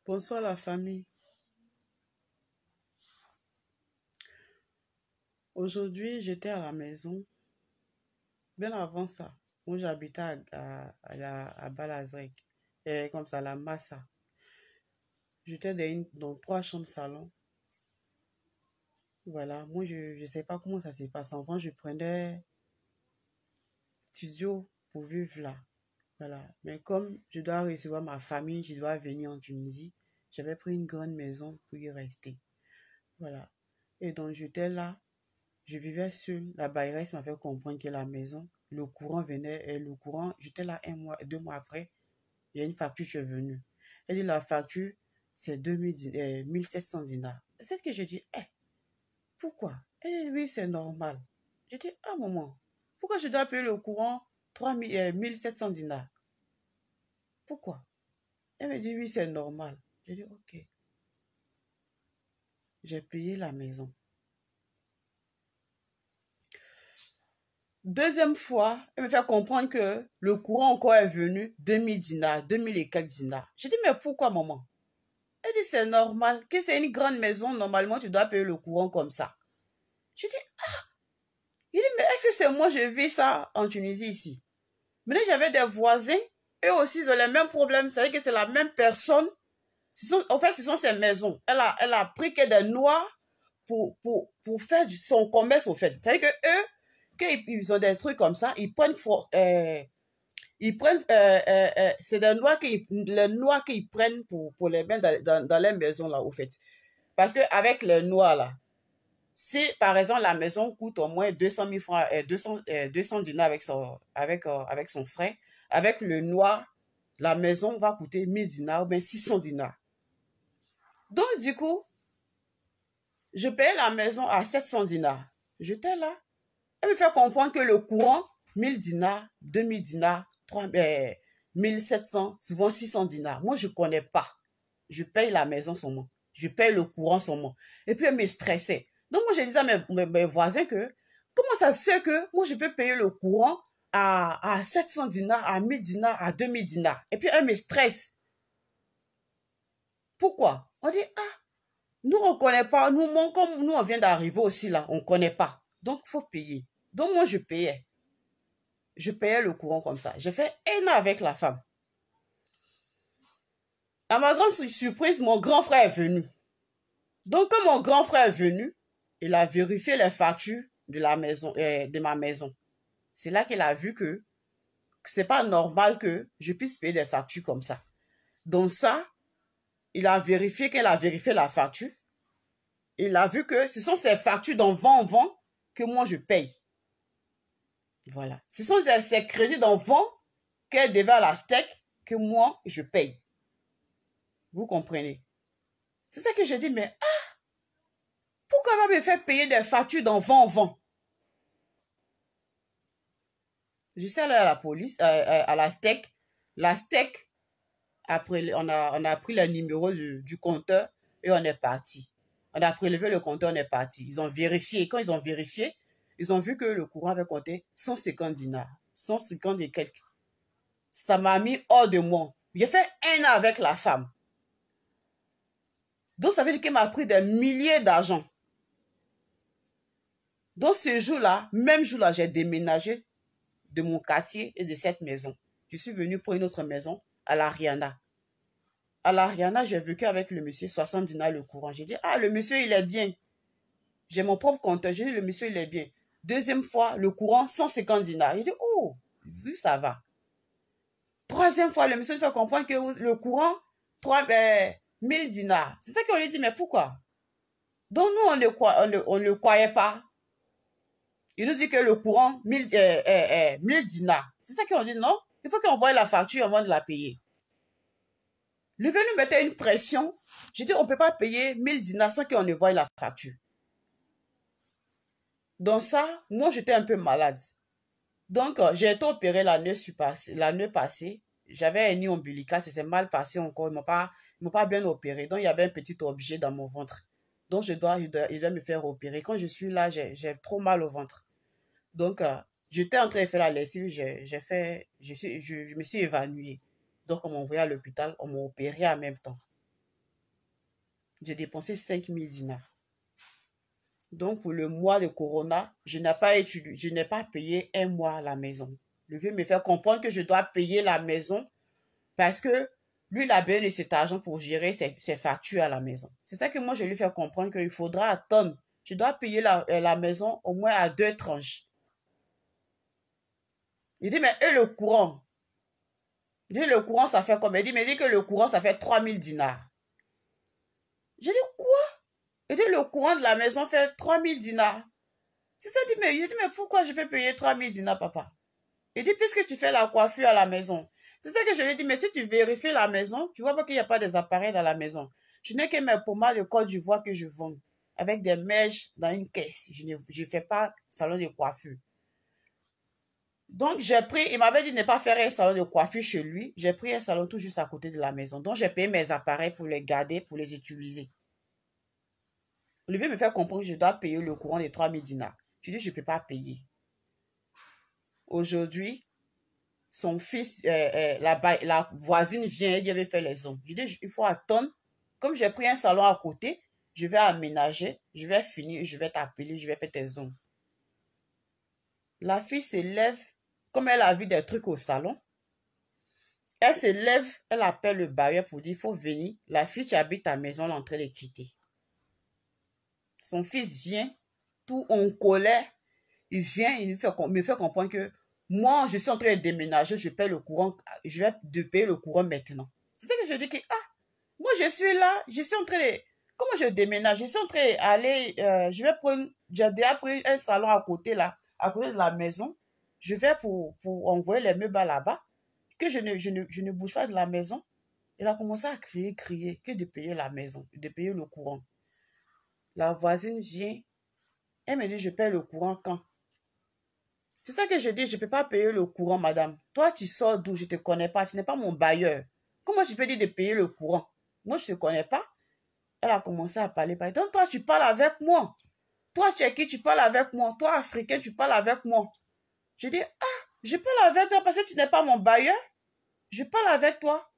Bonsoir la famille. Aujourd'hui, j'étais à la maison. Bien avant ça, moi j'habitais à Balazrec, comme ça, la Massa. J'étais dans 3 chambres salon. Voilà, moi je ne sais pas comment ça s'est passé. Avant, je prenais studio pour vivre là. Voilà, mais comme je dois recevoir ma famille, je dois venir en Tunisie, j'avais pris une grande maison pour y rester. Voilà, et donc j'étais là. Je vivais seule. La bailleresse m'a fait comprendre que la maison, le courant venait, et le courant, j'étais là 1 mois, 2 mois après, il y a une facture qui est venue. Elle dit la facture, c'est 1700 dinars. C'est ce que je dis, pourquoi? Elle dit, oui, c'est normal. Je dis, ah, maman, pourquoi je dois payer le courant 1700 dinars? Pourquoi? Elle me dit, oui, c'est normal. Je dis, ok. J'ai payé la maison. Deuxième fois, elle me fait comprendre que le courant encore est venu, 2000 dinars, 2000 et quelques dinars. Je dis, mais pourquoi, maman? Elle dit, c'est normal, que c'est une grande maison, normalement, tu dois payer le courant comme ça. Je dis, il dit, mais est-ce que c'est moi, je vis ça en Tunisie ici? Mais j'avais des voisins, eux aussi, ils ont les mêmes problèmes. C'est-à-dire que c'est la même personne. En fait, ce sont ces maisons. Elle a pris que des noirs pour faire son commerce, au fait. C'est-à-dire que eux, qu'ils ont des trucs comme ça, ils prennent c'est les noirs qu'ils prennent pour les mettre dans les maisons là, au fait. Parce qu'avec les noirs là, si par exemple la maison coûte au moins 200 000 francs, 200 dinars avec son frère, avec le noir, la maison va coûter 1000 dinars ou bien 600 dinars. Donc du coup, je payais la maison à 700 dinars. J'étais là. Elle me fait comprendre que le courant, 1000 dinars, 2000 dinars, 1700, souvent 600 dinars. Moi, je ne connais pas. Je paye la maison seulement. Je paye le courant seulement. Et puis, elle me stressait. Donc, moi, je disais à mes voisins que, comment ça se fait que moi, je peux payer le courant à 700 dinars, à 1000 dinars, à 2000 dinars. Et puis, elle me stresse. Pourquoi? On dit, nous, on ne connaît pas. Nous, comme nous, on vient d'arriver aussi là, on ne connaît pas. Donc, il faut payer. Donc, moi, je payais. Je payais le courant comme ça. J'ai fait 1 an avec la femme. À ma grande surprise, mon grand frère est venu. Donc, quand mon grand frère est venu, il a vérifié les factures de la maison, de ma maison. C'est là qu'il a vu que c'est pas normal que je puisse payer des factures comme ça. Donc ça, il a vérifié qu'elle a vérifié la facture. Il a vu que ce sont ces factures d'en vent en vent que moi je paye. Voilà. Ce sont ces crédits d'en vent qu'elle devait à la STEC que moi je paye. Vous comprenez? C'est ça que je dis, mais pourquoi elle va me faire payer des factures d'en vent en vent? Je suis allée à la police, à la STEC. La STEC, après, on a pris le numéro du compteur et on est parti. On a prélevé le compteur, on est parti. Ils ont vérifié. Quand ils ont vérifié, ils ont vu que le courant avait compté 150 dinars. 150 et quelques. Ça m'a mis hors de moi. J'ai fait 1 an avec la femme. Donc, ça veut dire qu'elle m'a pris des milliers d'argent. Donc, ce jour-là, même jour-là, j'ai déménagé de mon quartier et de cette maison. Je suis venue pour une autre maison à l'Ariana. À l'Ariana, j'ai vécu avec le monsieur 70 dinars le courant. J'ai dit, le monsieur, il est bien. J'ai mon propre compteur. J'ai dit, le monsieur, il est bien. Deuxième fois, le courant, 150 dinars. Il dit, vu, ça va. Troisième fois, le monsieur me fait comprendre que le courant, 1000 dinars. C'est ça qu'on lui dit, mais pourquoi? Donc, nous, on ne croyait pas. Il nous dit que le courant, 1000 dinars. C'est ça qu'on dit, non? Il faut qu'on voie la facture avant de la payer. Le venu mettait une pression. J'ai dit, on ne peut pas payer 1000 dinars sans qu'on ne voie la facture. Donc ça, moi, j'étais un peu malade. Donc, j'ai été opérée l'année passée. J'avais un nid ombilical, ça s'est mal passé encore. Ils m'ont pas bien opéré. Donc, il y avait un petit objet dans mon ventre. Donc, il doit me faire opérer. Quand je suis là, j'ai trop mal au ventre. Donc, j'étais en train de faire la lessive. Je me suis évanouie. Donc, on m'a envoyé à l'hôpital. On m'a opéré en même temps. J'ai dépensé 5000 dinars. Donc, pour le mois de Corona, je n'ai pas payé un mois à la maison. Le vieux me fait comprendre que je dois payer la maison parce que lui, il a besoin de cet argent pour gérer ses factures à la maison. C'est ça que moi, je lui fais comprendre qu'il faudra attendre. Je dois payer la maison au moins à 2 tranches. Il dit, mais et le courant? Il dit, le courant, ça fait combien? Il dit que le courant, ça fait 3000 dinars. J'ai dit, quoi? Il dit, le courant de la maison fait 3000 dinars. C'est ça, il dit, mais pourquoi je peux payer 3000 dinars, papa? Il dit, puisque tu fais la coiffure à la maison. C'est ça que je lui ai dit, mais si tu vérifies la maison, tu vois pas qu'il n'y a pas des appareils dans la maison. Je n'ai que mes pommades de Côte d'Ivoire que je vends avec des mèches dans une caisse. Je ne fais pas salon de coiffure. Donc, j'ai pris, il m'avait dit de ne pas faire un salon de coiffure chez lui. J'ai pris un salon tout juste à côté de la maison. Donc, j'ai payé mes appareils pour les garder, pour les utiliser. Olivier me fait comprendre que je dois payer le courant de 3000 dinars. Je dis, je ne peux pas payer. Aujourd'hui, son fils, la voisine vient, elle avait fait les ongles. Je dis, il faut attendre. Comme j'ai pris un salon à côté, je vais aménager, je vais finir, je vais t'appeler, je vais faire tes ongles. La fille se lève, comme elle a vu des trucs au salon. Elle se lève, elle appelle le bailleur pour dire, il faut venir. La fille qui habite à la maison, elle est en train de quitter. Son fils vient, tout en colère. Il vient, il me fait comprendre que moi, je suis en train de déménager, je paye le courant, je vais payer le courant maintenant. C'est ça que je dis que, moi je suis là, je suis en train de, comment je déménage? Je suis en train d'aller, j'ai déjà pris un salon à côté là, à côté de la maison. Je vais pour envoyer les meubles là-bas, que je ne bouge pas de la maison. Il a commencé à crier, que de payer la maison, de payer le courant. La voisine vient, elle me dit, je paye le courant quand? C'est ça que je dis, je ne peux pas payer le courant, madame. Toi, tu sors d'où? Je ne te connais pas, tu n'es pas mon bailleur. Comment je peux dire de payer le courant? Moi, je ne te connais pas. Elle a commencé à parler. Donc, toi, tu parles avec moi. Toi, tu es qui? Tu parles avec moi. Toi, africain, tu parles avec moi. Je dis, je parle avec toi parce que tu n'es pas mon bailleur. Je parle avec toi.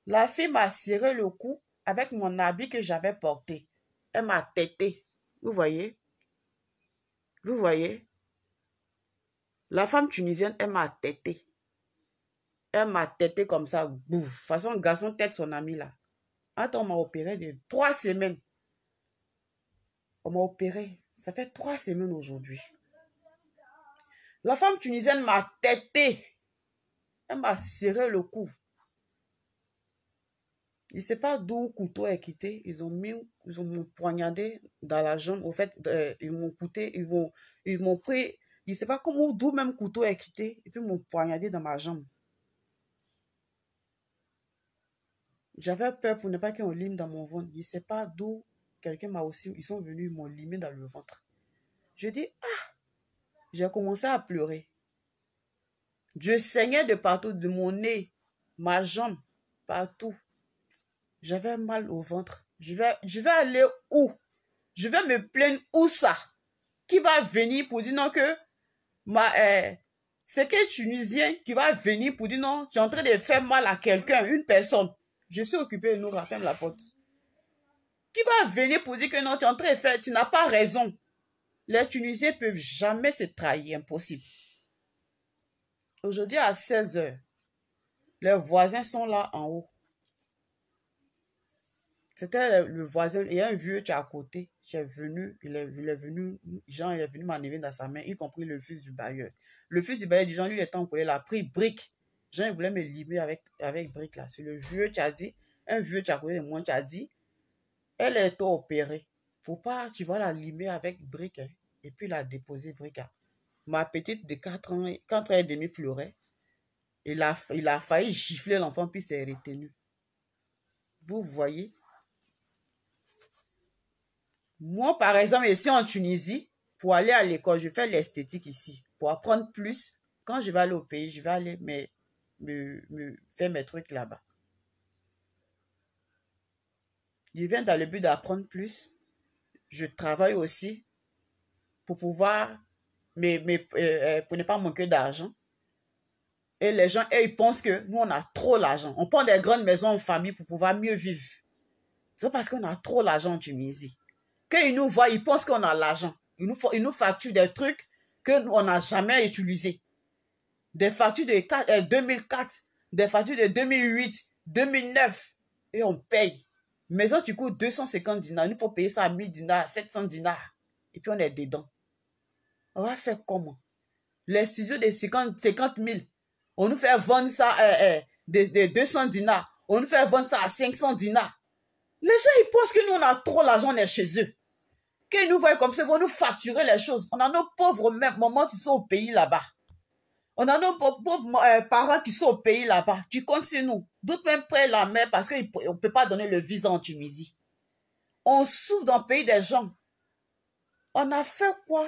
La fille m'a serré le cou avec mon habit que j'avais porté. Elle m'a tété. Vous voyez? Vous voyez? La femme tunisienne, elle m'a tété. Elle m'a tété comme ça, bouf. De toute façon, le garçon tête son ami là. Attends, on m'a opéré de 3 semaines. On m'a opéré. Ça fait 3 semaines aujourd'hui. La femme tunisienne m'a tété. Elle m'a serré le cou. Je ne sais pas d'où le couteau est quitté. Ils m'ont poignardé dans la jambe. Au fait, ils m'ont pris, je ne sais pas d'où même le couteau est quitté. Et puis ils m'ont poignardé dans ma jambe. J'avais peur pour ne pas qu'on lime dans mon ventre. Je ne sais pas d'où quelqu'un m'a aussi, ils sont venus, ils m'ont limé dans le ventre. Je dis, j'ai commencé à pleurer. Je saignais de partout, de mon nez, ma jambe, partout. J'avais mal au ventre. Je vais aller où? Je vais me plaindre où ça? Qui va venir pour dire non que c'est quel Tunisien qui va venir pour dire non, tu es en train de faire mal à quelqu'un, une personne. Je suis occupée, nous, ferme la porte. Qui va venir pour dire que non, tu es en train de faire, tu n'as pas raison. Les Tunisiens ne peuvent jamais se trahir, impossible. Aujourd'hui, à 16 h, les voisins sont là en haut. C'était le voisin, il y a un vieux qui est à côté. Il est venu m'enlever dans sa main, y compris le fils du bailleur. Le fils du bailleur dit, Jean, lui, il était en colère, il a pris brique. Jean, il voulait me libérer avec brique là. C'est le vieux qui a dit, un vieux qui a côté de moi qui a dit, elle est opérée. Faut pas, tu vas la limer avec brique. Hein. Et puis, il a déposé brique. Hein. Ma petite de 4 ans, 4 ans et demi pleurait. Il a failli gifler l'enfant, puis s'est retenu. Vous voyez? Moi, par exemple, ici en Tunisie, pour aller à l'école, je fais l'esthétique ici. Pour apprendre plus, quand je vais aller au pays, je vais aller me faire mes trucs là-bas. Je viens dans le but d'apprendre plus. Je travaille aussi pour pouvoir, pour ne pas manquer d'argent. Et les gens, ils pensent que nous, on a trop l'argent. On prend des grandes maisons en famille pour pouvoir mieux vivre. C'est pas parce qu'on a trop l'argent en Tunisie. Quand ils nous voient, ils pensent qu'on a l'argent. Ils nous facturent des trucs qu'on n'a jamais utilisés. Des factures de 2004, des factures de 2008, 2009. Et on paye. Maison, tu coûtes 250 dinars. Il faut payer ça à 1000 dinars, 700 dinars. Et puis on est dedans. On va faire comment? Les studios de 50 000, on nous fait vendre ça de 200 dinars. On nous fait vendre ça à 500 dinars. Les gens, ils pensent que nous, on a trop l'argent, on est chez eux. Quand ils nous voient comme ça, ils vont nous facturer les choses. On a nos pauvres mamans qui sont au pays là-bas. On a nos pauvres parents qui sont au pays là-bas. Tu comptes sur nous. D'autres même près la mer parce qu'on ne peut pas donner le visa en Tunisie. On souffre dans le pays des gens. On a fait quoi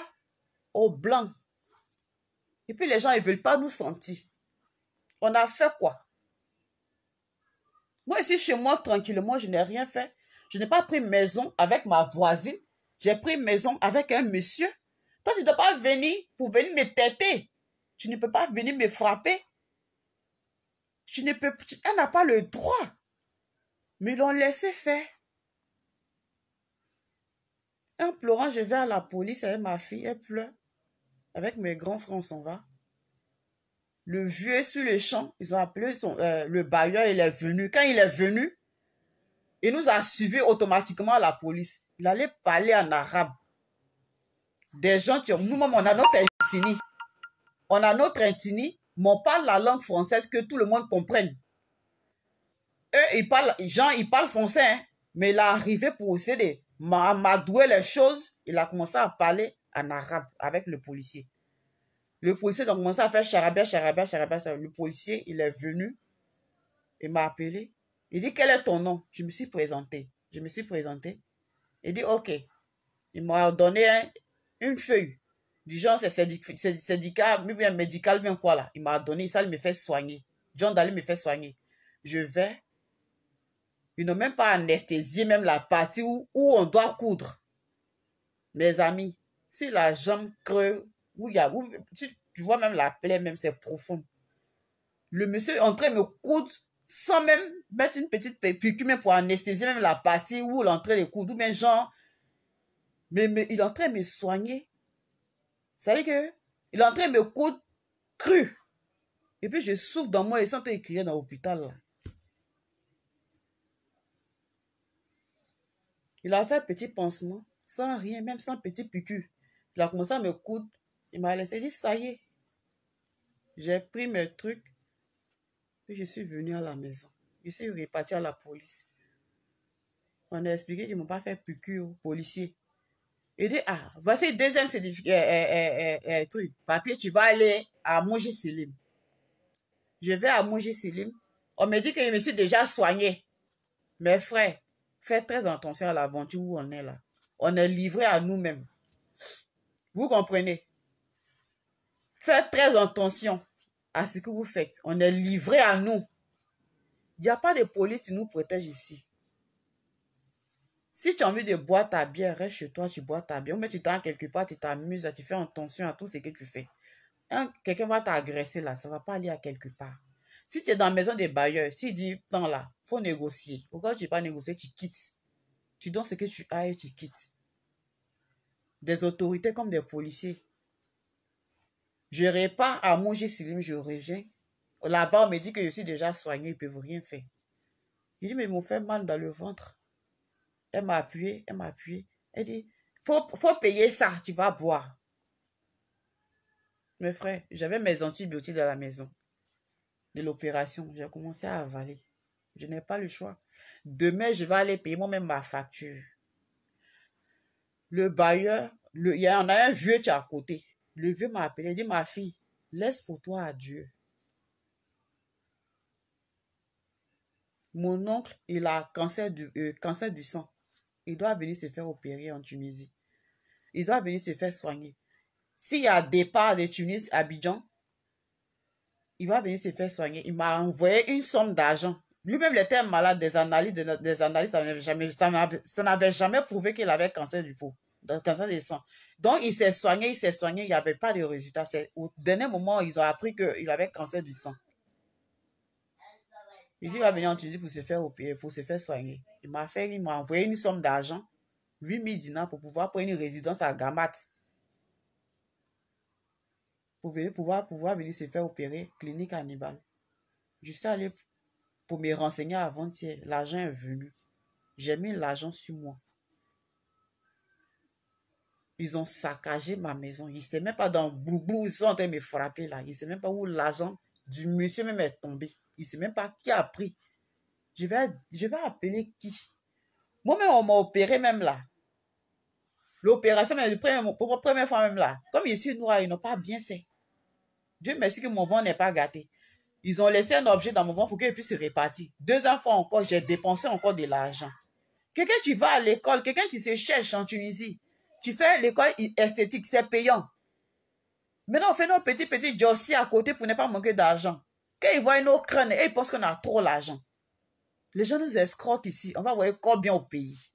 aux Blancs? Et puis les gens, ils ne veulent pas nous sentir. On a fait quoi? Moi, ici, chez moi, tranquillement, je n'ai rien fait. Je n'ai pas pris maison avec ma voisine. J'ai pris maison avec un monsieur. Toi, tu ne dois pas venir pour venir me têter. Tu ne peux pas venir me frapper. Elle n'a pas le droit. Mais ils l'ont laissé faire. En pleurant, je vais à la police avec ma fille. Elle pleure. Avec mes grands frères, on s'en va. Le vieux sur le champ, ils ont appelé le bailleur, il est venu. Quand il est venu, il nous a suivis automatiquement à la police. Il allait parler en arabe. Des gens qui ont... Nous-mêmes, on a notre intini. On a notre intini, mais on parle la langue française que tout le monde comprenne. Eux, ils parlent français, hein, mais il est arrivé pour essayer de m'adouer les choses. Il a commencé à parler en arabe avec le policier. Le policier a commencé à faire charabia, charabia, charabia. Le policier, il est venu. Il m'a appelé. Il dit, quel est ton nom? Je me suis présenté. Il dit, ok. Il m'a donné une feuille. Du genre, c'est syndicat, bien médical, bien quoi là. Il m'a donné ça, il me fait soigner. John Daly me fait soigner. Je vais. Ils n'ont même pas anesthésié même la partie où on doit coudre. Mes amis, si la jambe creuse, tu vois même la plaie, même c'est profond. Le monsieur est en train de me coudre sans même mettre une petite piqûre même pour anesthésier même la partie où il est en train de coudre. Ou bien genre, mais il est en train de me soigner. Ça veut dire que il est en train de me coudre cru. Et puis je souffre dans moi et sans écrire dans l'hôpital là. Il a fait un petit pansement, sans rien, même sans petit piqûre. Il a commencé à me coudre. Il m'a laissé dire, ça y est. J'ai pris mes trucs. Puis je suis venu à la maison. Je suis reparti à la police. On a expliqué qu'ils ne m'ont pas fait piqûre aux policiers. Il dit, ah, voici le deuxième truc. Papier, tu vas aller à Moji Selim. Je vais à Moji Selim. On me dit que je me suis déjà soigné. Mes frères, faites très attention à l'aventure où on est là. On est livré à nous-mêmes. Vous comprenez? Faites très attention à ce que vous faites. On est livré à nous. Il n'y a pas de police qui nous protège ici. Si tu as envie de boire ta bière, reste chez toi, tu bois ta bière. Ou même tu t'en quelque part, tu t'amuses, tu fais attention à tout ce que tu fais. Quelqu'un va t'agresser là, ça ne va pas aller à quelque part. Si tu es dans la maison des bailleurs, s'il dit, tant là, il faut négocier. Pourquoi tu ne peux pas négocier, tu quittes. Tu donnes ce que tu as et tu quittes. Des autorités comme des policiers. Je repars à Moji Selim, je reviens. Là-bas, on me dit que je suis déjà soigné, ils ne peuvent rien faire. Il dit, mais ils m'ont fait mal dans le ventre. Elle m'a appuyé. Elle dit, faut payer ça, tu vas boire. Mes frères, j'avais mes antibiotiques dans la maison. De l'opération, j'ai commencé à avaler. Je n'ai pas le choix. Demain, je vais aller payer moi-même ma facture. Le bailleur, il y en a un vieux qui est à côté. Le vieux m'a appelé, il dit, ma fille, laisse pour toi à Dieu. Mon oncle, il a cancer du sang. Il doit venir se faire opérer en Tunisie. Il doit venir se faire soigner. S'il y a départ de Tunis à Abidjan, il va venir se faire soigner. Il m'a envoyé une somme d'argent. Lui-même, il était malade des analyses, ça n'avait jamais prouvé qu'il avait cancer du peau, cancer du sang. Donc, il s'est soigné, il n'y avait pas de résultat. Au dernier moment, ils ont appris qu'il avait cancer du sang. Il dit, il va venir en Tunisie pour se faire opérer, pour se faire soigner. Il m'a envoyé une somme d'argent, 8 000 dinars pour pouvoir prendre une résidence à Gamat. Pour pouvoir venir se faire opérer, clinique Hannibal. Je suis allé pour me renseigner avant-hier. L'argent est venu. J'ai mis l'argent sur moi. Ils ont saccagé ma maison. Ils ne savaient même pas dans le blou-blou. Ils sont en train de me frapper là. Ils ne savaient même pas où l'argent du monsieur même est tombé. Ils ne savaient même pas qui a pris. Je vais appeler qui? Moi-même, on m'a opéré même là. L'opération, pour la première fois même là. Comme ici, noir, ils n'ont pas bien fait. Dieu merci que mon ventre n'est pas gâté. Ils ont laissé un objet dans mon ventre pour qu'il puisse se répartir. 2 fois encore, j'ai dépensé encore de l'argent. Quelqu'un qui va à l'école, quelqu'un qui se cherche en Tunisie, tu fais l'école esthétique, c'est payant. Maintenant, on fait nos petits jobs à côté pour ne pas manquer d'argent. Quand ils voient nos crânes, ils pensent qu'on a trop l'argent. Les gens nous escroquent ici. On va voir combien au pays.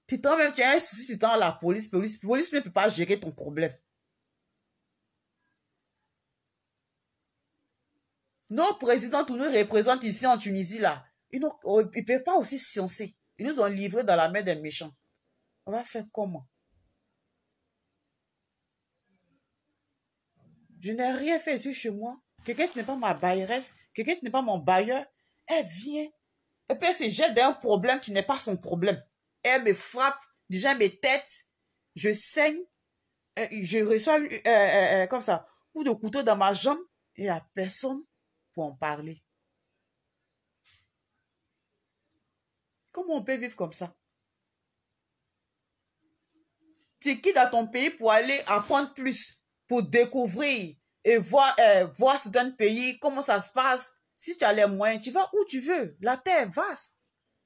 Tu as un souci, tu t'en la police ne peut pas gérer ton problème. Nos présidents, tous nous représentent ici en Tunisie, là. Ils ne peuvent pas aussi sciencer. Ils nous ont livrés dans la main des méchants. On va faire comment? Je n'ai rien fait ici chez moi. Quelqu'un qui n'est pas ma bailleresse, quelqu'un qui n'est pas mon bailleur, elle vient. Et puis elle se jette d'un problème qui n'est pas son problème. Elle me frappe, déjà mes têtes, je saigne, je reçois comme ça, coup de couteau dans ma jambe, et il n'y a personne pour en parler. Comment on peut vivre comme ça? Tu quittes dans ton pays pour aller apprendre plus, pour découvrir et voir certains pays, comment ça se passe. Si tu as les moyens, tu vas où tu veux. La terre est vaste.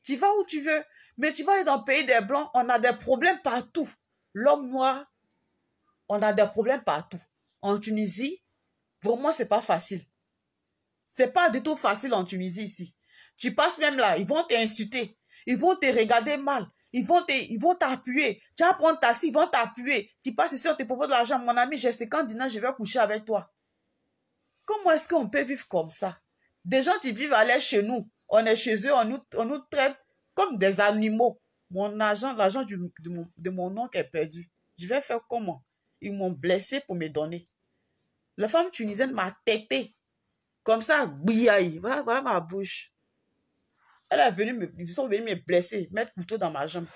Tu vas où tu veux. Mais tu vas aller dans le pays des Blancs, on a des problèmes partout. L'homme noir, on a des problèmes partout. En Tunisie, vraiment, c'est pas facile. C'est pas du tout facile en Tunisie ici. Tu passes même là, ils vont t'insulter. Ils vont te regarder mal. Ils vont t'appuyer. Tu vas prendre un taxi, ils vont t'appuyer. Tu passes ici, on te propose de l'argent. Mon ami, j'ai 50 dinars, je vais coucher avec toi. Comment est-ce qu'on peut vivre comme ça? Des gens qui vivent à l'aise chez nous. On est chez eux, on nous traite comme des animaux. Mon argent, l'argent de mon oncle est perdu. Je vais faire comment? Ils m'ont blessé pour me donner. La femme tunisienne m'a têté. Comme ça, bouillaille. Voilà ma bouche. Ils sont venus me blesser, mettre couteau dans ma jambe.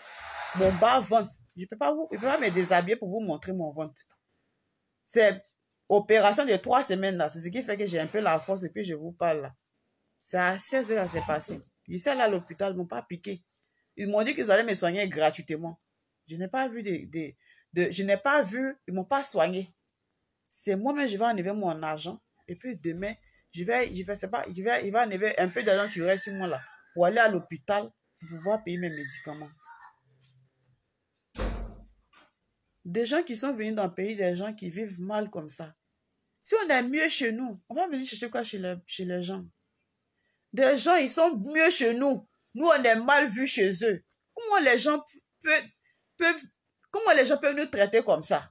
Mon bas-ventre. Je ne peux pas me déshabiller pour vous montrer mon ventre. C'est opération de 3 semaines là. C'est ce qui fait que j'ai un peu la force et puis je vous parle là. C'est à 16 heures là, c'est passé. Ils sont là à l'hôpital, ils ne m'ont pas piqué. Ils m'ont dit qu'ils allaient me soigner gratuitement. Je n'ai pas vu je n'ai pas vu, ils ne m'ont pas soigné. C'est moi-même, je vais enlever mon argent. Et puis demain, il va enlever un peu d'argent qui reste sur moi là. Pour aller à l'hôpital, pour pouvoir payer mes médicaments. Des gens qui sont venus dans le pays, des gens qui vivent mal comme ça. Si on est mieux chez nous, on va venir chercher quoi chez les gens? Des gens, ils sont mieux chez nous. Nous, on est mal vus chez eux. Comment les gens peuvent nous traiter comme ça?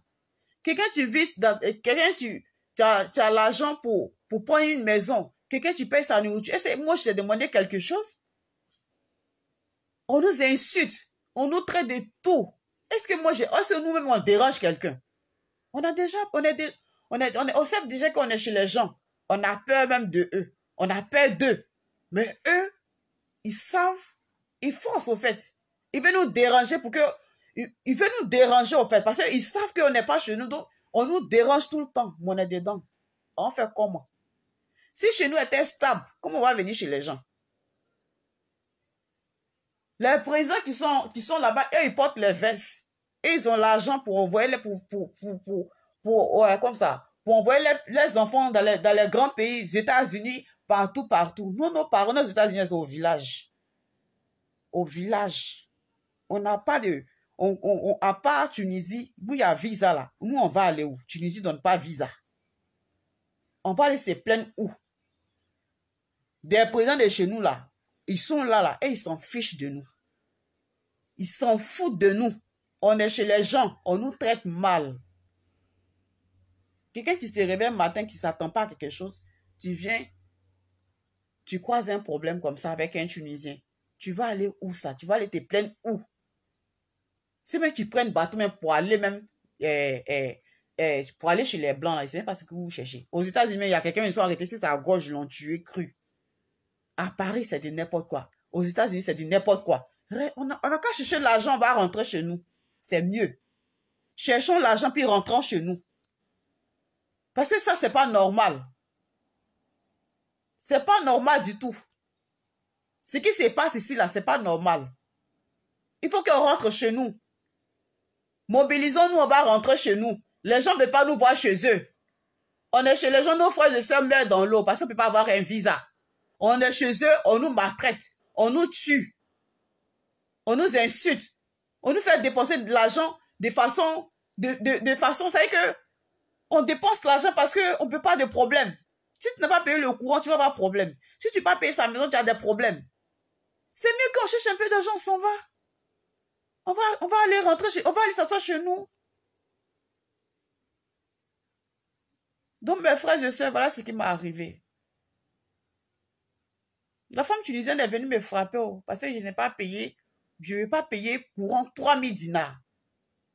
Quelqu'un tu as l'argent pour prendre une maison. Quelqu'un tu payes sa nourriture. Est-ce que moi, je t'ai demandé quelque chose? On nous insulte. On nous traite de tout. Est-ce que nous-mêmes, on dérange quelqu'un? On sait déjà qu'on est chez les gens. On a peur même de eux. On a peur d'eux. Mais eux, ils savent, ils forcent au fait. Ils veulent nous déranger ils veulent nous déranger au fait. Parce qu'ils savent qu'on n'est pas chez nous. Donc, on nous dérange tout le temps. Mais on est dedans. On fait comment? Si chez nous était stable, comment on va venir chez les gens? Les présidents qui sont là-bas, eux, ils portent les vestes. Et ils ont l'argent pour envoyer comme ça, pour envoyer les enfants dans les grands pays, les États-Unis, partout. Nous, nos parents, nos États-Unis, c'est au village. Au village. On n'a pas de... à part Tunisie, où il y a visa là, nous, on va aller où? Tunisie ne donne pas visa. On va aller se plaindre où? Des présidents de chez nous là, ils sont là, et ils s'en fichent de nous. Ils s'en foutent de nous. On est chez les gens, on nous traite mal. Quelqu'un qui se réveille un matin, qui ne s'attend pas à quelque chose, tu viens, tu croises un problème comme ça avec un Tunisien, tu vas aller où ça? Tu vas aller te plaindre où? Si même tu prends un bateau même pour aller même pour aller chez les Blancs, là, c'est même pas ce que vous cherchez. Aux États-Unis, il y a quelqu'un, ils sont arrêtés, c'est sa gorge, ils l'ont tué cru. À Paris, c'est de n'importe quoi. Aux États-Unis, c'est de n'importe quoi. On a qu'à chercher l'argent, on va rentrer chez nous. C'est mieux. Cherchons l'argent, puis rentrons chez nous. Parce que ça, c'est pas normal. C'est pas normal du tout. Ce qui se passe ici, là, c'est pas normal. Il faut qu'on rentre chez nous. Mobilisons-nous, on va rentrer chez nous. Les gens ne veulent pas nous voir chez eux. On est chez les gens, nos frères et sœurs meurent dans l'eau parce qu'on ne peut pas avoir un visa. On est chez eux, on nous maltraite, on nous tue, on nous insulte, on nous fait dépenser de l'argent de façon, vous savez que on dépense l'argent parce qu'on ne peut pas de problème. Si tu n'as pas payé le courant, tu vas avoir problème. Si tu n'as pas payé sa maison, tu as des problèmes. C'est mieux qu'on cherche un peu d'argent, on s'en va. On va aller rentrer on va aller s'asseoir chez nous. Donc, mes frères et sœurs, voilà ce qui m'est arrivé. La femme tunisienne est venue me frapper parce que je n'ai pas payé. Je ne vais pas payer courant 3000 dinars.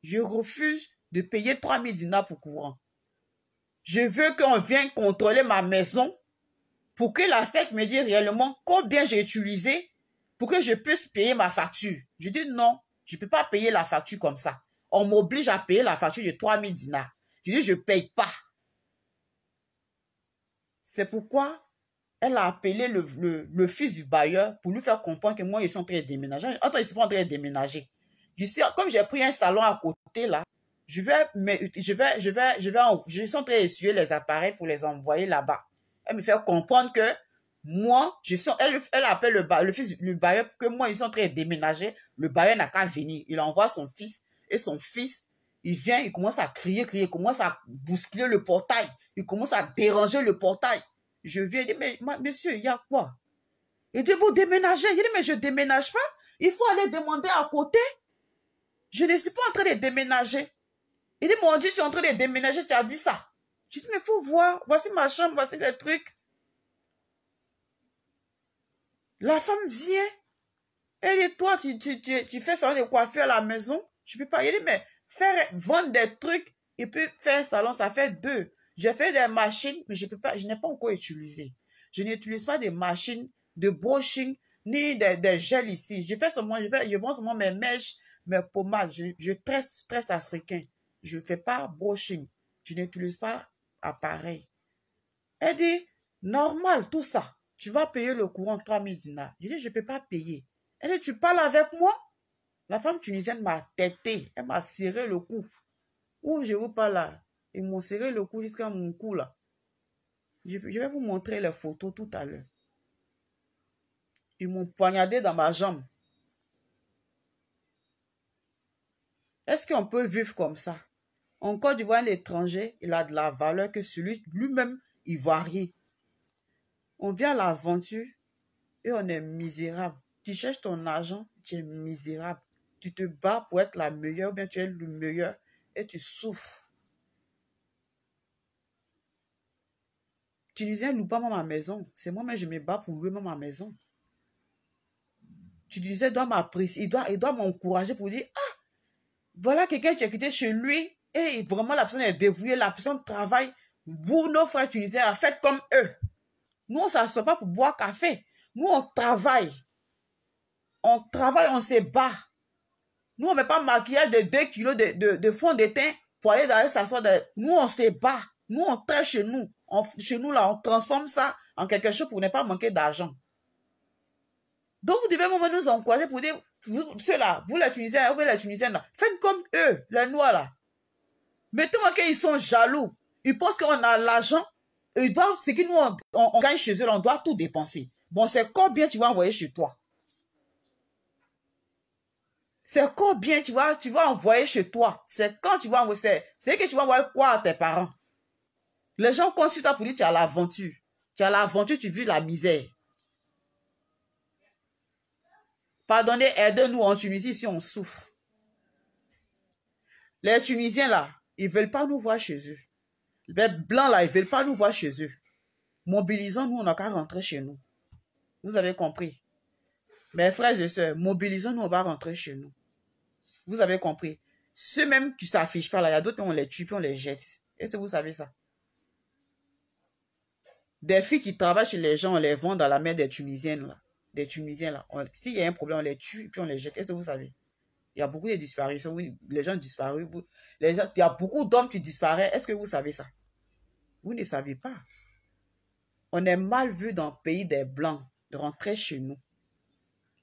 Je refuse de payer 3000 dinars pour courant. Je veux qu'on vienne contrôler ma maison pour que la STEC me dise réellement combien j'ai utilisé pour que je puisse payer ma facture. Je dis non, je ne peux pas payer la facture comme ça. On m'oblige à payer la facture de 3000 dinars. Je dis je ne paye pas. C'est pourquoi elle a appelé le fils du bailleur pour lui faire comprendre que moi, ils sont en train de déménager. Ils sont en train de déménager. Je sais, comme j'ai pris un salon à côté là, je suis en train d'essuyer les appareils pour les envoyer là-bas. Elle me fait comprendre que moi, elle appelle le fils du bailleur pour que moi, ils sont en train de déménager. Le bailleur n'a qu'à venir. Il envoie son fils et son fils, il vient, il commence à crier, il commence à bousculer le portail. Il commence à déranger le portail. Je viens, je dis, mais monsieur, il y a quoi? Il dit, vous déménagez. Il dit, mais je ne déménage pas. Il faut aller demander à côté. Je ne suis pas en train de déménager. Il dit, mon Dieu, tu es en train de déménager, tu as dit ça. Je dis, mais il faut voir. Voici ma chambre, voici les trucs. La femme vient. Elle dit, toi, tu fais ça de coiffure à la maison. Je ne peux pas. Il dit, mais vendre des trucs et puis faire un salon, ça fait deux. J'ai fait des machines, mais je n'ai pas encore utilisé. Je n'utilise pas des machines de brushing ni des gels ici. Je vends seulement mes mèches, mes pommades. Je tresse africain. Je ne fais pas brushing. Je n'utilise pas appareil. Elle dit, normal, tout ça. Tu vas payer le courant 3000 dinars. Je dis, je ne peux pas payer. Elle dit, tu parles avec moi? La femme tunisienne m'a têté. Elle m'a serré le cou. Où je vous parle là? Ils m'ont serré le cou jusqu'à mon cou là. Je vais vous montrer les photos tout à l'heure. Ils m'ont poignardé dans ma jambe. Est-ce qu'on peut vivre comme ça? En Côte d'Ivoire, l'étranger, il a de la valeur que celui lui-même ivoirien. On vient à l'aventure et on est misérable. Tu cherches ton argent, tu es misérable. Tu te bats pour être la meilleure ou bien tu es le meilleur et tu souffres. Tunisien loue pas ma maison. C'est moi-même, je me bats pour louer ma maison. Tunisien doit m'apprécier. Il doit m'encourager pour dire, ah, voilà quelqu'un qui a quitté chez lui et vraiment la personne est dévouée, la personne travaille. Vous, nos frères tunisiens, faites comme eux. Nous, on ne s'assoit pas pour boire café. Nous, on travaille. On travaille, on se bat. Nous, on ne met pas maquillage de 2 kilos de fond de teint pour aller s'asseoir. Nous, on se bat. Nous, on traite chez nous. Chez nous, là, on transforme ça en quelque chose pour ne pas manquer d'argent. Donc, vous devez nous encourager pour dire, ceux-là, vous les Tunisiens, vous les Tunisiennes, là, faites comme eux, les Noirs, là. Mettez-moi qu'ils sont jaloux. Ils pensent qu'on a l'argent. Ils doivent, ce que nous, on gagne chez eux, là, on doit tout dépenser. Bon, c'est combien tu vas envoyer chez toi? C'est combien tu vas envoyer chez toi? C'est quand tu vas envoyer, c'est que tu vas envoyer quoi à tes parents? Les gens comptent sur toi pour dire tu as l'aventure. Tu as l'aventure, tu vis la misère. Pardonnez, aidez-nous en Tunisie si on souffre. Les Tunisiens là, ils ne veulent pas nous voir chez eux. Les Blancs là, ils ne veulent pas nous voir chez eux. Mobilisons-nous, on n'a qu'à rentrer chez nous. Vous avez compris? Mes frères et sœurs, mobilisons-nous, on va rentrer chez nous. Vous avez compris? Ceux même qui ne s'affichent pas là, il y a d'autres, on les tue puis on les jette. Est-ce que vous savez ça? Des filles qui travaillent chez les gens, on les vend dans la mer des Tunisiennes là. Des Tunisiens là. S'il y a un problème, on les tue puis on les jette. Est-ce que vous savez? Il y a beaucoup de disparitions. Oui, les gens disparus. Il y a beaucoup d'hommes qui disparaissent. Est-ce que vous savez ça? Vous ne savez pas. On est mal vu dans le pays des Blancs de rentrer chez nous.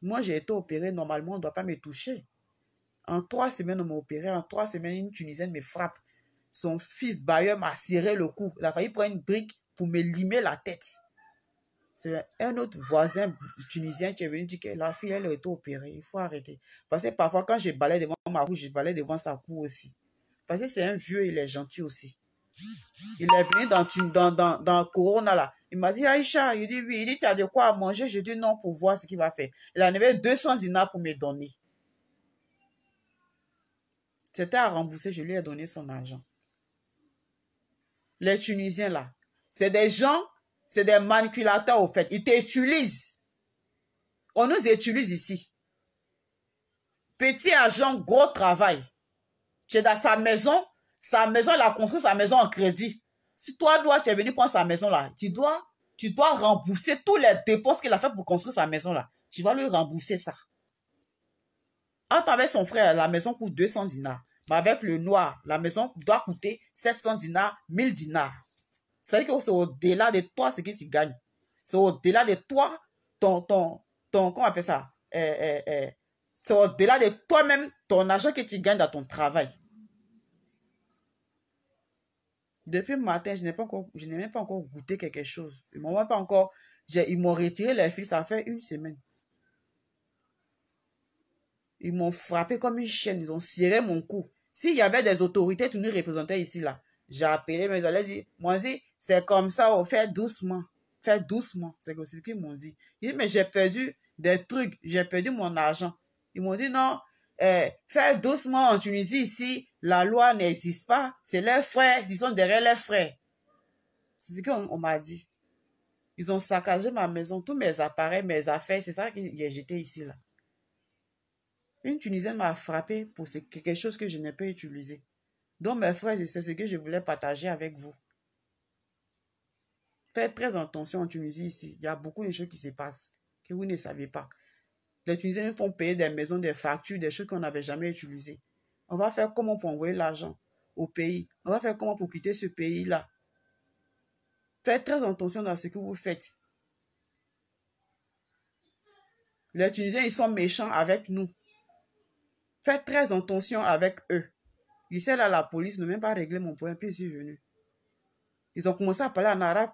Moi, j'ai été opéré. Normalement, on ne doit pas me toucher. En 3 semaines, on m'a opéré. En 3 semaines, une Tunisienne me frappe. Son fils bailleur m'a serré le cou. Il a failli prendre une brique pour me limer la tête. C'est un autre voisin tunisien qui est venu dire que la fille, elle a été opérée. Il faut arrêter. Parce que parfois, quand je balais devant ma cour, je balais devant sa cour aussi. Parce que c'est un vieux, il est gentil aussi. Il est venu dans Corona là. Il m'a dit, Aïcha, il dit oui. Il dit, tu as de quoi à manger? Je dis non pour voir ce qu'il va faire. Il en avait 200 dinars pour me donner. C'était à rembourser, je lui ai donné son argent. Les Tunisiens là, c'est des gens, c'est des manipulateurs au fait. Ils t'utilisent. On nous utilise ici. Petit argent, gros travail. Tu es dans sa maison, il a construit sa maison en crédit. Si toi, tu es venu prendre sa maison là, tu dois rembourser tous les dépenses qu'il a fait pour construire sa maison là. Tu vas lui rembourser ça. Entre avec son frère, la maison coûte 200 dinars. Mais avec le noir, la maison doit coûter 700 dinars, 1000 dinars. C'est-à-dire que c'est au-delà de toi ce que tu gagnes. C'est au-delà de toi, comment on appelle ça? C'est au-delà de toi-même, ton argent que tu gagnes dans ton travail. Depuis le matin, je n'ai même pas encore goûté quelque chose. Ils m'ont même pas encore, ils m'ont retiré les fils, ça fait 1 semaine. Ils m'ont frappé comme une chaîne, ils ont ciré mon cou. S'il y avait des autorités qui nous représentaient ici, là, j'ai appelé, mais ils allaient dire, moi, dit, c'est comme ça, oh, fais doucement. Fais doucement. C'est ce qu'ils m'ont dit. Ils disent, mais j'ai perdu des trucs, j'ai perdu mon argent. Ils m'ont dit, non, fais doucement en Tunisie, ici, la loi n'existe pas. C'est leurs frères, ils sont derrière leurs frères. C'est ce qu'on m'a dit. Ils ont saccagé ma maison, tous mes appareils, mes affaires, c'est ça qu'ils ont jeté ici, là. Une Tunisienne m'a frappé pour quelque chose que je n'ai pas utilisé. Donc, mes frères, c'est ce que je voulais partager avec vous. Faites très attention en Tunisie ici. Il y a beaucoup de choses qui se passent que vous ne savez pas. Les Tunisiens font payer des maisons, des factures, des choses qu'on n'avait jamais utilisées. On va faire comment pour envoyer l'argent au pays? On va faire comment pour quitter ce pays-là? Faites très attention dans ce que vous faites. Les Tunisiens, ils sont méchants avec nous. Faites très attention avec eux. Je sais là, la police n'a même pas réglé mon problème, puis je suis venu. Ils ont commencé à parler en arabe,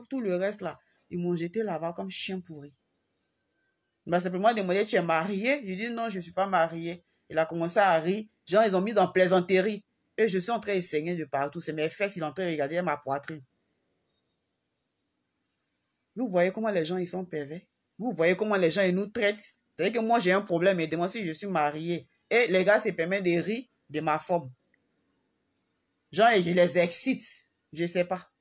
tout le reste là. Ils m'ont jeté là-bas comme chien pourri. Il m'a simplement demandé, tu es marié? Je dis non, je ne suis pas marié. Il a commencé à rire. Genre, ils ont mis dans plaisanterie. Et je suis en train de saigner de partout. C'est mes fesses, il est en train de regarder ma poitrine. Vous voyez comment les gens, ils sont pervers? Vous voyez comment les gens, ils nous traitent? C'est-à-dire que moi, j'ai un problème et demande si je suis marié. Et les gars se permettent de rire de ma forme. Genre, je les excite. Je ne sais pas.